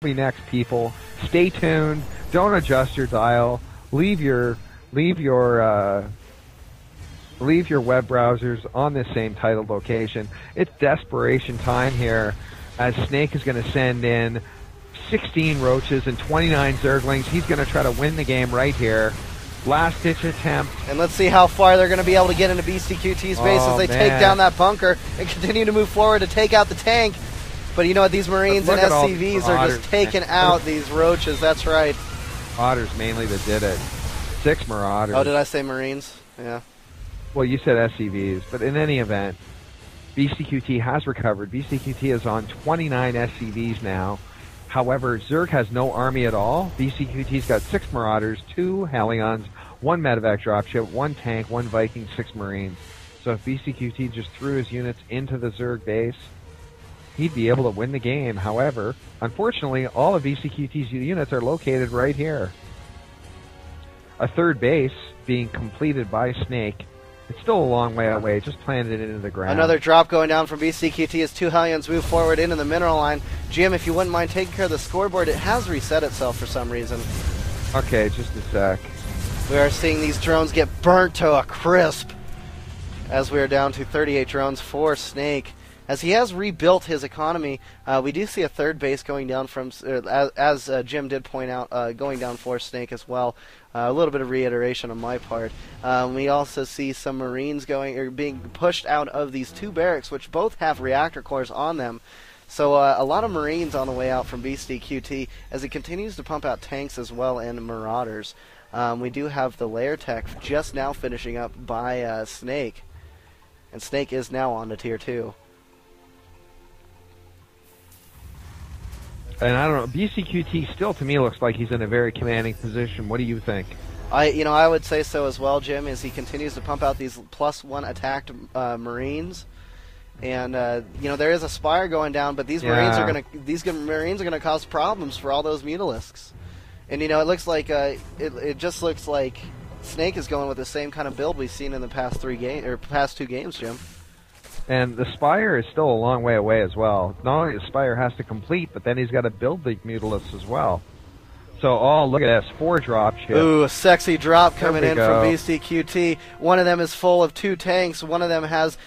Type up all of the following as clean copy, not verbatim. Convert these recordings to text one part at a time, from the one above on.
be next, people. Stay tuned. Don't adjust your dial. Leave your web browsers on this same titled location. It's desperation time here, as Snake is going to send in 16 roaches and 29 zerglings. He's going to try to win the game right here. Last ditch attempt. And let's see how far they're going to be able to get into BCQT's base as they take down that bunker and continue to move forward to take out the tank. But you know what? These Marines and SCVs are just taking out these roaches. That's right. Marauders mainly that did it. 6 Marauders. Oh, did I say Marines? Yeah. Well, you said SCVs, but in any event, BCQT has recovered. BCQT is on 29 SCVs now. However, Zerg has no army at all. BCQT's got 6 Marauders, 2 Hellions, 1 Medevac dropship, 1 tank, 1 Viking, 6 Marines. So if BCQT just threw his units into the Zerg base, he'd be able to win the game. However, unfortunately, all of BCQT's units are located right here. A third base being completed by Snake. It's still a long way away, just planted it into the ground. Another drop going down from BCQT as 2 Hellions move forward into the mineral line. Jim, if you wouldn't mind taking care of the scoreboard, it has reset itself for some reason. Okay, just a sec. We are seeing these drones get burnt to a crisp as we are down to 38 drones for Snake. As he has rebuilt his economy, we do see a third base going down from, as Jim did point out, going down for Snake as well. A little bit of reiteration on my part. We also see some Marines being pushed out of these 2 barracks, which both have reactor cores on them. So a lot of Marines on the way out from BCQT as he continues to pump out tanks as well and Marauders. We do have the layer tech just now finishing up by Snake, and Snake is now on to tier 2. And I don't know, BCQT still to me looks like he's in a very commanding position. What do you think? I would say so as well, Jim, as he continues to pump out these +1 attacked Marines. And there is a Spire going down, but these Marines are gonna cause problems for all those Mutalisks. And it looks like it just looks like Snake is going with the same kind of build we've seen in the past 2 games, Jim. And the Spire is still a long way away as well. Not only the Spire has to complete, but then he's got to build the Mutalisks as well. So, look at this, 4 drop ships. Ooh, a sexy drop coming in from BCQT. One of them is full of 2 tanks. One of them has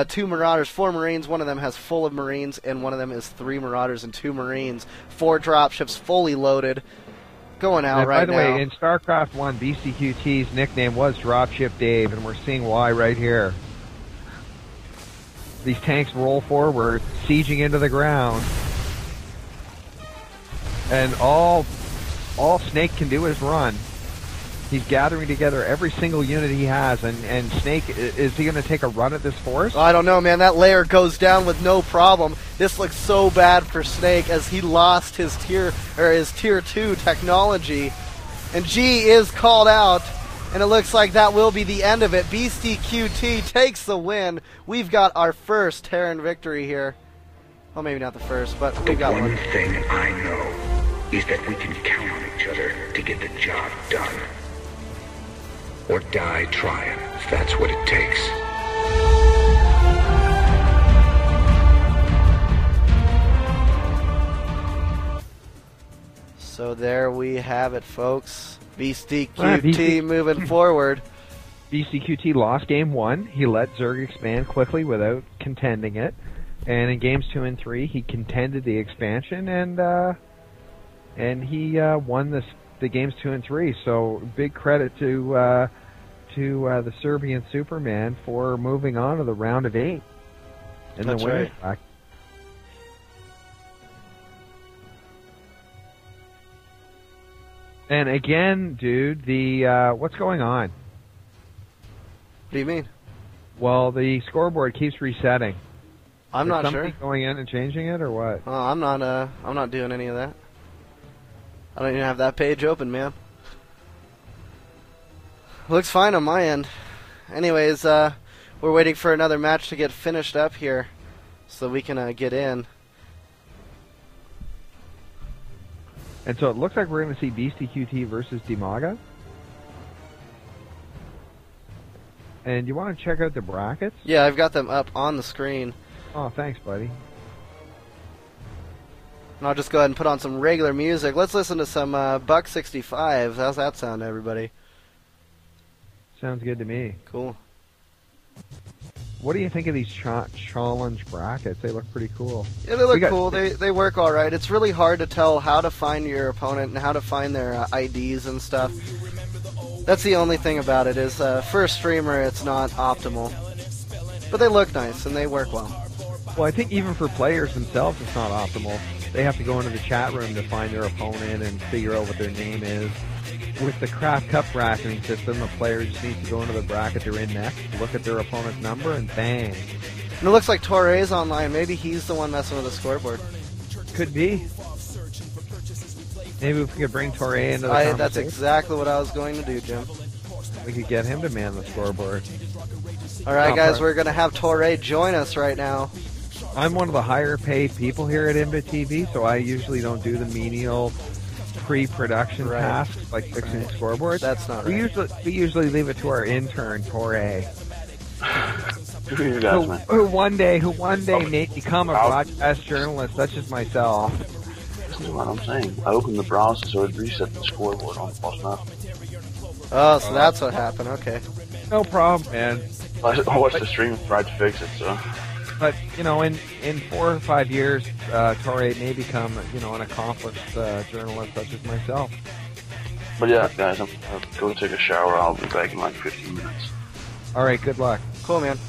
2 Marauders, 4 Marines. One of them has full of Marines, and one of them is 3 Marauders and 2 Marines. 4 drop ships fully loaded. Going out right now. By the way, in StarCraft 1, BCQT's nickname was Dropship Dave, and we're seeing why right here. These tanks roll forward, sieging into the ground. And all Snake can do is run. He's gathering together every single unit he has, and Snake, is he going to take a run at this force? I don't know, man. That layer goes down with no problem. This looks so bad for Snake as he lost his tier 2 technology. And G is called out. And it looks like that will be the end of it. BCQT takes the win. We've got our first Terran victory here. Well, maybe not the first, but we've got one. The one thing I know is that we can count on each other to get the job done. Or die trying, if that's what it takes. So there we have it, folks. BCQT moving forward. BCQT lost game 1. He let Zerg expand quickly without contending it. And in games 2 and 3, he contended the expansion, and he won the games 2 and 3. So big credit to the Serbian Superman for moving on to the round of 8 in the winners bracket. And again, dude, what's going on? What do you mean? Well, the scoreboard keeps resetting. I'm not sure. Something going in and changing it, or what? Oh, I'm not doing any of that. I don't even have that page open, man. Looks fine on my end. Anyways, we're waiting for another match to get finished up here, so we can get in. And so it looks like we're going to see BCQT versus Dimaga. And you want to check out the brackets? Yeah, I've got them up on the screen. Oh, thanks, buddy. And I'll just go ahead and put on some regular music. Let's listen to some Buck 65. How's that sound, everybody? Sounds good to me. Cool. What do you think of these challenge brackets? They look pretty cool. Yeah, they look cool. They work all right. It's really hard to tell how to find your opponent and how to find their IDs and stuff. That's the only thing about it is for a streamer, it's not optimal. But they look nice and they work well. Well, I think even for players themselves, it's not optimal. They have to go into the chat room to find their opponent and figure out what their name is. With the Craft Cup bracketing system, the player just needs to go into the bracket they're in next, look at their opponent's number, and bang. And it looks like Torre's online. Maybe he's the one messing with the scoreboard. Could be. Maybe if we could bring Torre into the conversation. That's exactly what I was going to do, Jim. We could get him to man the scoreboard. All right, guys, we're going to have Torre join us right now. I'm one of the higher paid people here at Invit TV, so I usually don't do the menial pre-production tasks like fixing scoreboards. That's not right. We usually leave it to our intern, Torre. Who one day may become a broadcast journalist such as myself. This is what I'm saying. I opened the browser so it reset the scoreboard on the boss map. Oh, so that's what happened. Okay. No problem, man. I watched the stream and tried to fix it, so... But, you know, in 4 or 5 years, Torre may become, you know, an accomplished journalist such as myself. But yeah, guys, I'm going to take a shower. I'll be back in like 15 minutes. All right, good luck. Cool, man.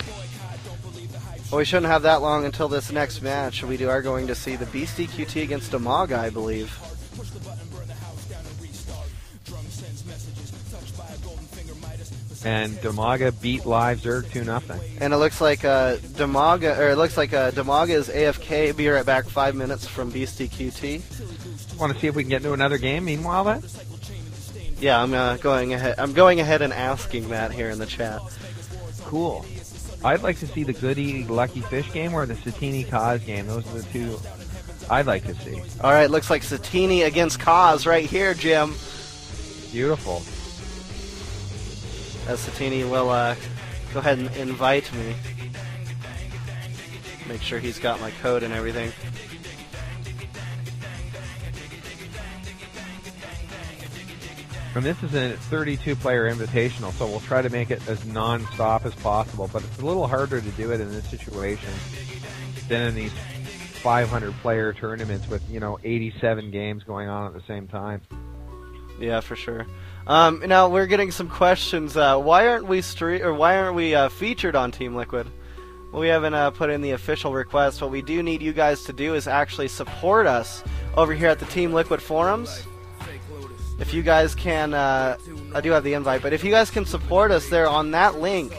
Well, we shouldn't have that long until this next match. We are going to see the Beastie QT against Damaga, I believe. And Damaga beat live Zerg 2-0. And it looks like Damaga is AFK. Be right back. 5 minutes from Beastie QT. Want to see if we can get into another game? Meanwhile, then. Yeah, I'm going ahead. I'm going ahead and asking that here in the chat. Cool. I'd like to see the Goody Lucky Fish game or the Satini Kaz game. Those are the two I'd like to see. All right, looks like Satini against Kaz right here, Jim. Beautiful. As Satini will go ahead and invite me. Make sure he's got my code and everything. And this is a 32-player invitational, so we'll try to make it as non-stop as possible. But it's a little harder to do it in this situation than in these 500-player tournaments with, you know, 87 games going on at the same time. Yeah, for sure. Now we're getting some questions. Why aren't we featured on Team Liquid? Well, we haven't put in the official request. What we do need you guys to do is actually support us over here at the Team Liquid forums. If you guys can, I do have the invite, but if you guys can support us there on that link,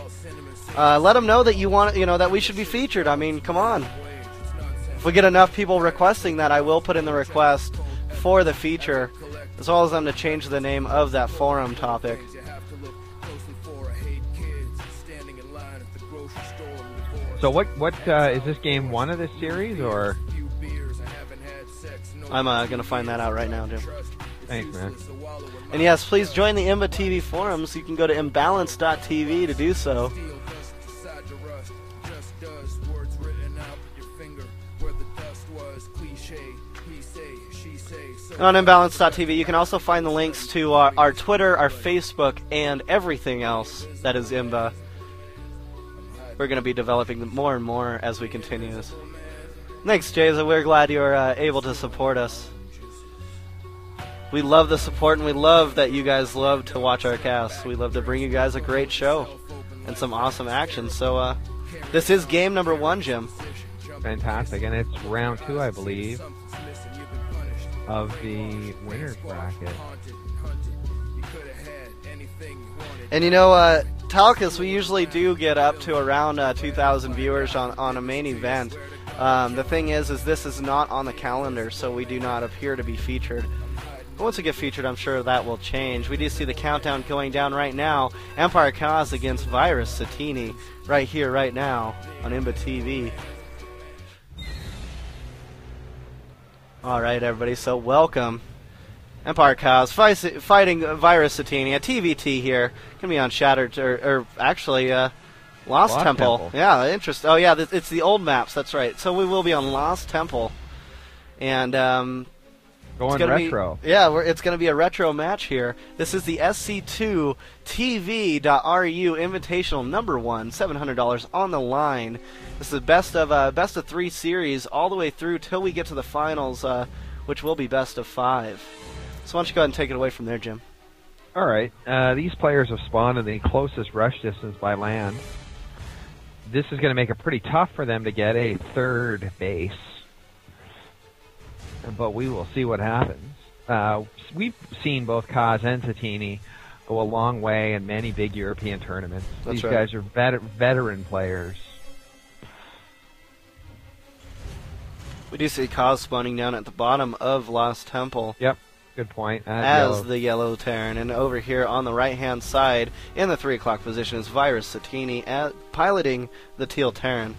let them know that you want, that we should be featured. I mean, come on. If we get enough people requesting that, I will put in the request for the feature, as well as them to change the name of that forum topic. So what is this game 1 of this series, or? I'm going to find that out right now, Jim. Thanks, man. And yes, please join the Imba TV forums. You can go to imbalance.tv to do so. On imbalance.tv, you can also find the links to our Twitter, our Facebook, and everything else that is Imba. We're going to be developing more and more as we continue. Thanks, Jayza. We're glad you're able to support us. We love the support, and we love that you guys love to watch our casts. We love to bring you guys a great show and some awesome action. So this is game number 1, Jim. Fantastic, and it's round 2, I believe, of the winner's bracket. And Talcus, we usually do get up to around 2,000 viewers on a main event. The thing is this is not on the calendar, so we do not appear to be featured. But once we get featured, I'm sure that will change. We do see the countdown going down right now. Empire Chaos against Virus Satini right here, right now on Imba TV. All right, everybody, so welcome. Empire Chaos fighting Virus Satini, a TVT here. Going to be on Shattered, or actually Lost Temple. Yeah, interesting. Oh, yeah, it's the old maps, that's right. So we will be on Lost Temple. And Going retro. It's going to be a retro match here. This is the SC2 TV.RU Invitational number 1, $700 on the line. This is the best of 3 series all the way through till we get to the finals, which will be best of 5. So why don't you go ahead and take it away from there, Jim? All right. These players have spawned in the closest rush distance by land. This is going to make it pretty tough for them to get a third base. But we will see what happens. We've seen both Kaz and Satini go a long way in many big European tournaments. These guys are veteran players. We do see Kaz spawning down at the bottom of Lost Temple. Yep, good point. As the yellow Terran. And over here on the right-hand side, in the 3 o'clock position, is Virus Satini piloting the teal Terran.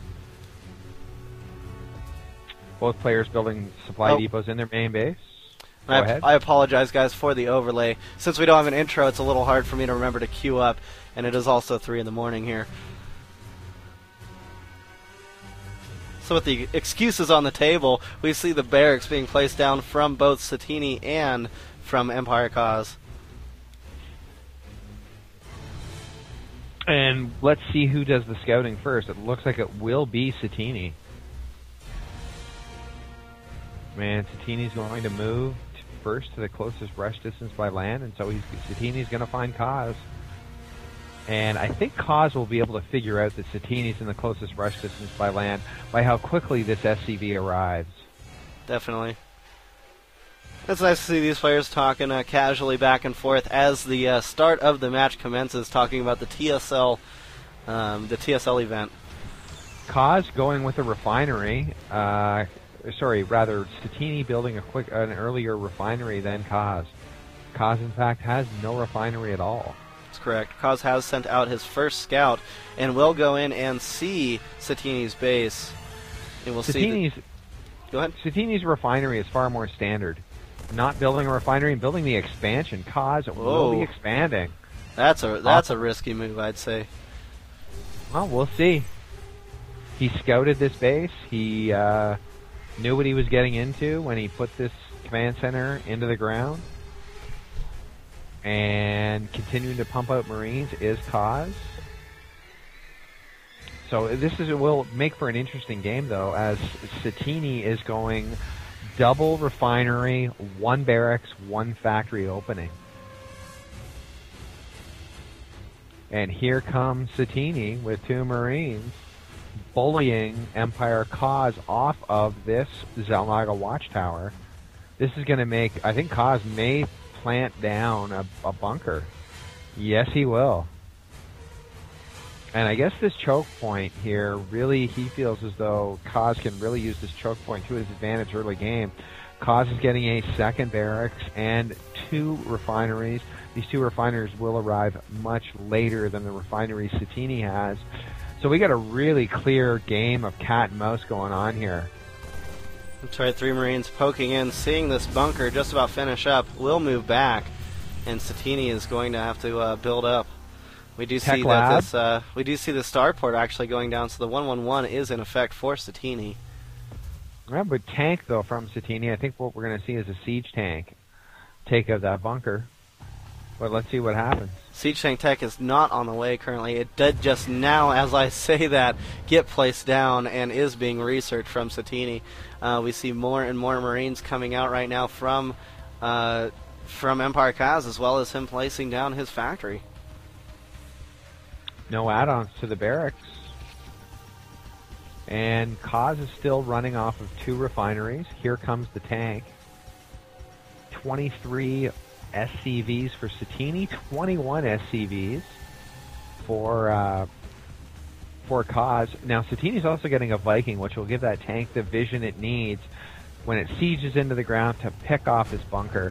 Both players building supply depots in their main base. Go ahead. I apologize, guys, for the overlay. Since we don't have an intro, it's a little hard for me to remember to queue up, and it is also 3 in the morning here. So with the excuses on the table, we see the barracks being placed down from both Satini and from Empire Kaz. And let's see who does the scouting first. It looks like it will be Satini. Man, Satini's going to move first to the closest rush distance by land, and so Satini's going to find Kaz. And I think Kaz will be able to figure out that Satini's in the closest rush distance by land by how quickly this SCV arrives. Definitely. It's nice to see these players talking casually back and forth as the start of the match commences, talking about the TSL event. Kaz going with a refinery. Satini building an earlier refinery than Kaz. Kaz, in fact, has no refinery at all. That's correct. Kaz has sent out his first scout and will go in and see Satini's base. And we'll see. Go ahead. Satini's refinery is far more standard. Not building a refinery and building the expansion. Kaz will be expanding. That's a risky move, I'd say. Well, we'll see. He scouted this base. He knew what he was getting into when he put this command center into the ground. And continuing to pump out Marines is Kaz. So this will make for an interesting game, though, as Satini is going double refinery, 1 barracks, 1 factory opening. And here comes Satini with 2 Marines, bullying Empire Kaz off of this Zalmaga watchtower. This is going to make, I think Kaz may plant down a bunker. Yes, he will. And I guess this choke point here, really, he feels as though Kaz can really use this choke point to his advantage early game. Kaz is getting a 2nd barracks and 2 refineries. These 2 refineries will arrive much later than the refinery Satini has. So we got a really clear game of cat and mouse going on here. That's right, 3 Marines poking in, seeing this bunker just about finish up, will move back, and Satini is going to have to build up. We do see that we do see the starport actually going down, so the 111 is in effect for Satini. Remember, tank though from Satini. I think what we're going to see is a siege tank take out that bunker. But let's see what happens. Siege tank tech is not on the way currently. It did just now, as I say that, get placed down and is being researched from Satini. We see more and more Marines coming out right now from Empire Kaz, as well as him placing down his factory. No add-ons to the barracks. And Kaz is still running off of 2 refineries. Here comes the tank. 23 SCVs for Satini, 21 SCVs for Kaz. Now Satini's also getting a Viking, which will give that tank the vision it needs when it sieges into the ground to pick off his bunker.